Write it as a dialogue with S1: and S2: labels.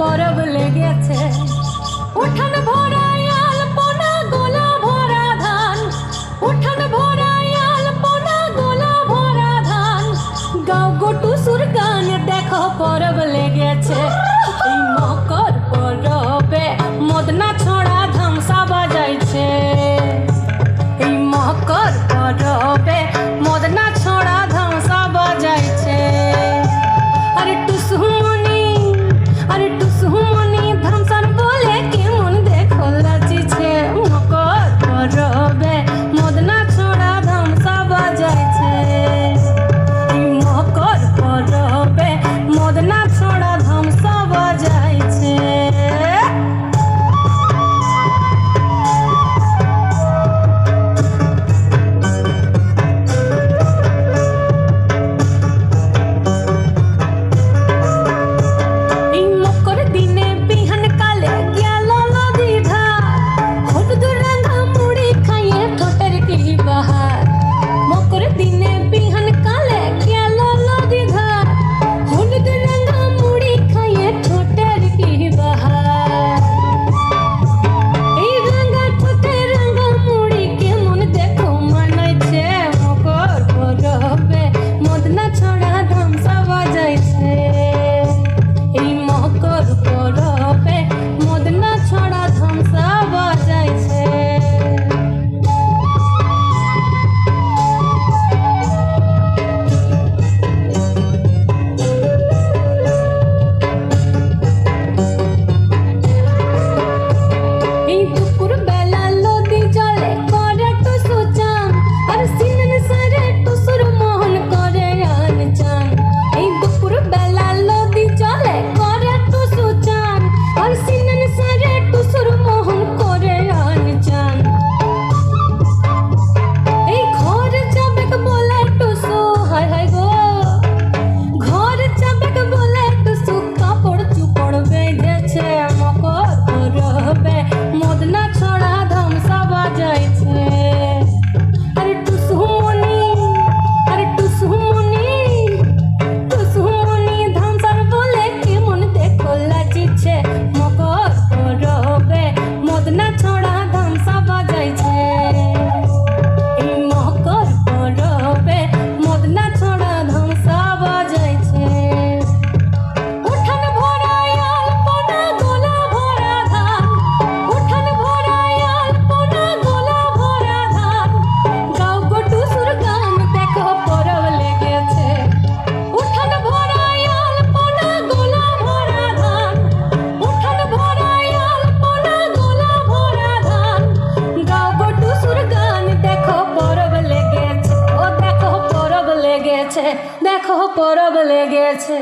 S1: পরব লেগেছে। উঠান ভরাই আলপনা গোলা ভরা ধান, উঠান ভরাই আলপনা গোলা ভরা ধান। গাও গোটু সুর গান দেখো পরব লেগেছে। এই মকর পরবে মদনা ছড়া ধামসা বাজাইছে। এই মকর পরবে মদনা ছড়া ধামসা বাজাইছে। আরে টুসুমনি, আরে টুসুমনি ধামসার বলে কেমন দেখো লাচিছে। মকর পরবে মদনা ছড়া ধামসা বাজাইছে। এই মকর পরবে মদনা ছড়া ধামসা বাজাইছে। দেখো পরব লেগেছে।